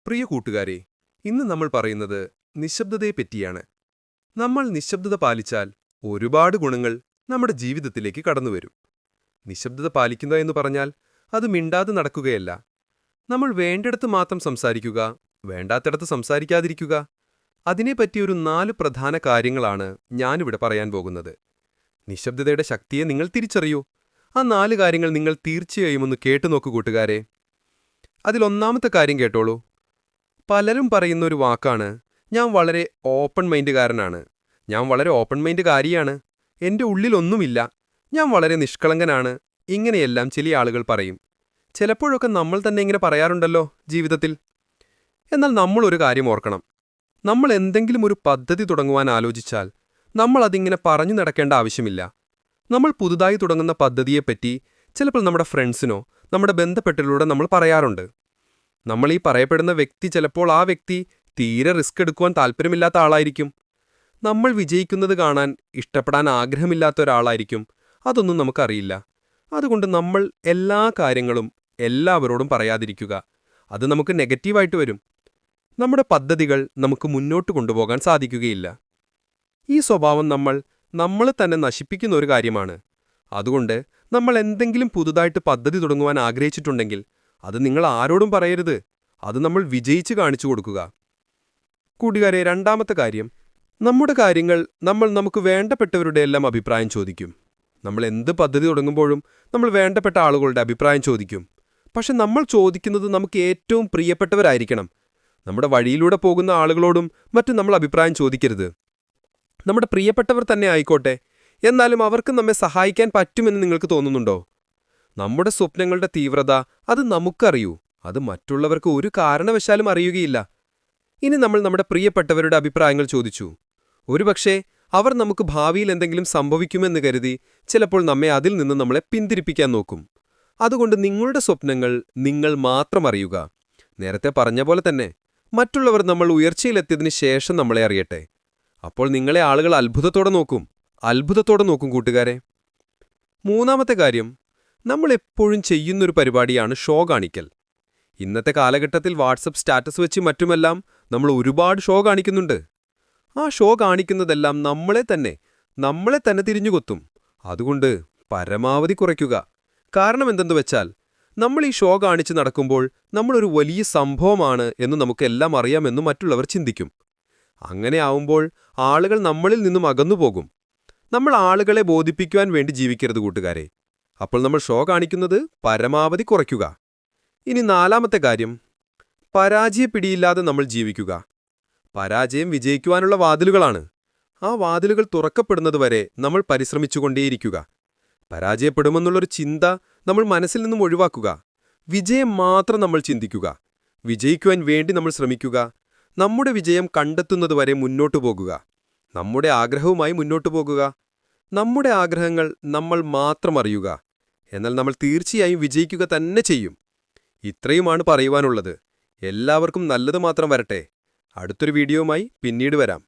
പ്രിയ കൂട്ടുകാരെ, ഇന്ന് നമ്മൾ പറയുന്നത് നിശബ്ദതയെപ്പറ്റിയാണ്. നമ്മൾ നിശബ്ദത പാലിച്ചാൽ ഒരുപാട് ഗുണങ്ങൾ നമ്മുടെ ജീവിതത്തിലേക്ക് കടന്നുവരും. നിശബ്ദത പാലിക്കുക എന്ന് പറഞ്ഞാൽ അത് മിണ്ടാതെ നടക്കുകയല്ല. നമ്മൾ വേണ്ടിടത്ത് മാത്രം സംസാരിക്കുക, വേണ്ടാത്തിടത്ത് സംസാരിക്കാതിരിക്കുക. അതിനെപ്പറ്റി ഒരു 4 പ്രധാന കാര്യങ്ങളാണ് ഞാനിവിടെ പറയാൻ പോകുന്നത്. നിശബ്ദതയുടെ ശക്തിയെ നിങ്ങൾ തിരിച്ചറിയൂ. ആ 4 കാര്യങ്ങൾ നിങ്ങൾ തീർച്ചയായും ഒന്ന് കേട്ടുനോക്കൂ കൂട്ടുകാരെ. അതിലൊന്നാമത്തെ കാര്യം കേട്ടോളൂ. പലരും പറയുന്ന ഒരു വാക്കാണ്, ഞാൻ വളരെ ഓപ്പൺ മൈൻഡുകാരനാണ്, ഞാൻ വളരെ ഓപ്പൺ മൈൻഡുകാരിയാണ്, എൻ്റെ ഉള്ളിലൊന്നുമില്ല, ഞാൻ വളരെ നിഷ്കളങ്കനാണ്. ഇങ്ങനെയെല്ലാം ചില ആളുകൾ പറയും. ചിലപ്പോഴൊക്കെ നമ്മൾ തന്നെ ഇങ്ങനെ പറയാറുണ്ടല്ലോ ജീവിതത്തിൽ. എന്നാൽ നമ്മളൊരു കാര്യം ഓർക്കണം. നമ്മൾ എന്തെങ്കിലും ഒരു പദ്ധതി തുടങ്ങുവാൻ ആലോചിച്ചാൽ നമ്മൾ അതിങ്ങനെ പറഞ്ഞു നടക്കേണ്ട ആവശ്യമില്ല. നമ്മൾ പുതുതായി തുടങ്ങുന്ന പദ്ധതിയെപ്പറ്റി ചിലപ്പോൾ നമ്മുടെ ഫ്രണ്ട്സിനോ നമ്മുടെ ബന്ധപ്പെട്ടവരോട് നമ്മൾ പറയാറുണ്ട്. നമ്മൾ ഈ പറയപ്പെടുന്ന വ്യക്തി ചിലപ്പോൾ ആ വ്യക്തി തീരെ റിസ്ക് എടുക്കുവാൻ താല്പര്യമില്ലാത്ത ആളായിരിക്കും. നമ്മൾ വിജയിക്കുന്നത് കാണാൻ ഇഷ്ടപ്പെടാൻ ആഗ്രഹമില്ലാത്ത ഒരാളായിരിക്കും. അതൊന്നും നമുക്കറിയില്ല. അതുകൊണ്ട് നമ്മൾ എല്ലാ കാര്യങ്ങളും എല്ലാവരോടും പറയാതിരിക്കുക. അത് നമുക്ക് നെഗറ്റീവായിട്ട് വരും. നമ്മുടെ പദ്ധതികൾ നമുക്ക് മുന്നോട്ട് കൊണ്ടുപോകാൻ സാധിക്കുകയില്ല. ഈ സ്വഭാവം നമ്മൾ തന്നെ നശിപ്പിക്കുന്ന ഒരു കാര്യമാണ്. അതുകൊണ്ട് നമ്മൾ എന്തെങ്കിലും പുതുതായിട്ട് പദ്ധതി തുടങ്ങുവാൻ ആഗ്രഹിച്ചിട്ടുണ്ടെങ്കിൽ അത് നിങ്ങൾ ആരോടും പറയരുത്. അത് നമ്മൾ വിജയിച്ച് കാണിച്ചു കൊടുക്കുക. കൂട്ടുകാരെ, രണ്ടാമത്തെ കാര്യം, നമ്മുടെ കാര്യങ്ങൾ നമുക്ക് വേണ്ടപ്പെട്ടവരുടെ എല്ലാം അഭിപ്രായം ചോദിക്കും. നമ്മൾ എന്ത് പദ്ധതി തുടങ്ങുമ്പോഴും നമ്മൾ വേണ്ടപ്പെട്ട ആളുകളുടെ അഭിപ്രായം ചോദിക്കും. പക്ഷെ നമ്മൾ ചോദിക്കുന്നത് നമുക്ക് ഏറ്റവും പ്രിയപ്പെട്ടവരായിരിക്കണം. നമ്മുടെ വഴിയിലൂടെ പോകുന്ന ആളുകളോടും മറ്റും നമ്മൾ അഭിപ്രായം ചോദിക്കരുത്. നമ്മുടെ പ്രിയപ്പെട്ടവർ തന്നെ ആയിക്കോട്ടെ, എന്നാലും അവർക്ക് നമ്മെ സഹായിക്കാൻ പറ്റുമെന്ന് നിങ്ങൾക്ക് തോന്നുന്നുണ്ടോ? നമ്മുടെ സ്വപ്നങ്ങളുടെ തീവ്രത അത് നമുക്കറിയൂ. അത് മറ്റുള്ളവർക്ക് ഒരു കാരണവശാലും അറിയുകയില്ല. ഇനി നമ്മൾ നമ്മുടെ പ്രിയപ്പെട്ടവരുടെ അഭിപ്രായങ്ങൾ ചോദിച്ചു. ഒരുപക്ഷേ അവർ നമുക്ക് ഭാവിയിൽ എന്തെങ്കിലും സംഭവിക്കുമെന്ന് കരുതി ചിലപ്പോൾ നമ്മെ അതിൽ നിന്ന് നമ്മളെ പിന്തിരിപ്പിക്കാൻ നോക്കും. അതുകൊണ്ട് നിങ്ങളുടെ സ്വപ്നങ്ങൾ നിങ്ങൾ മാത്രം അറിയുക. നേരത്തെ പറഞ്ഞ പോലെ തന്നെ മറ്റുള്ളവർ നമ്മൾ ഉയർച്ചയിലെത്തിയതിനു ശേഷം നമ്മളെ അറിയട്ടെ. അപ്പോൾ നിങ്ങളെ ആളുകൾ അത്ഭുതത്തോടെ നോക്കും കൂട്ടുകാരെ. മൂന്നാമത്തെ കാര്യം, നമ്മൾ എപ്പോഴും ചെയ്യുന്നൊരു പരിപാടിയാണ് ഷോ കാണിക്കൽ. ഇന്നത്തെ കാലഘട്ടത്തിൽ വാട്സപ്പ് സ്റ്റാറ്റസ് വെച്ച് മറ്റുമെല്ലാം നമ്മൾ ഒരുപാട് ഷോ കാണിക്കുന്നുണ്ട്. ആ ഷോ കാണിക്കുന്നതെല്ലാം നമ്മളെ തന്നെ തിരിഞ്ഞുകൊത്തും. അതുകൊണ്ട് പരമാവധി കുറയ്ക്കുക. കാരണം എന്തെന്ന് വെച്ചാൽ, നമ്മൾ ഈ ഷോ കാണിച്ച് നടക്കുമ്പോൾ നമ്മളൊരു വലിയ സംഭവമാണ് എന്ന് നമുക്കെല്ലാം അറിയാമെന്ന് മറ്റുള്ളവർ ചിന്തിക്കും. അങ്ങനെ ആവുമ്പോൾ ആളുകൾ നമ്മളിൽ നിന്നും അകന്നുപോകും. നമ്മൾ ആളുകളെ ബോധിപ്പിക്കുവാൻ വേണ്ടി ജീവിക്കരുത് കൂട്ടുകാരെ. അപ്പോൾ നമ്മൾ ഷോ കാണിക്കുന്നത് പരമാവധി കുറയ്ക്കുക. ഇനി നാലാമത്തെ കാര്യം, പരാജയപ്പിടിയില്ലാതെ നമ്മൾ ജീവിക്കുക. പരാജയം വിജയിക്കുവാനുള്ള വാതിലുകളാണ്. ആ വാതിലുകൾ തുറക്കപ്പെടുന്നതുവരെ നമ്മൾ പരിശ്രമിച്ചുകൊണ്ടേയിരിക്കുക. പരാജയപ്പെടുമെന്നുള്ളൊരു ചിന്ത നമ്മൾ മനസ്സിൽ നിന്നും ഒഴിവാക്കുക. വിജയം മാത്രം നമ്മൾ ചിന്തിക്കുക. വിജയിക്കുവാൻ വേണ്ടി നമ്മൾ ശ്രമിക്കുക. നമ്മുടെ വിജയം കണ്ടെത്തുന്നതുവരെ മുന്നോട്ടു പോകുക. നമ്മുടെ ആഗ്രഹവുമായി മുന്നോട്ടു പോകുക. നമ്മുടെ ആഗ്രഹങ്ങൾ നമ്മൾ മാത്രം അറിയുക. എന്നാൽ നമ്മൾ തീർച്ചയായും വിജയിക്കുക തന്നെ ചെയ്യും. ഇത്രയുമാണ് പറയുവാനുള്ളത്. എല്ലാവർക്കും നല്ലത് മാത്രം വരട്ടെ. അടുത്തൊരു വീഡിയോയുമായി പിന്നീട് വരാം.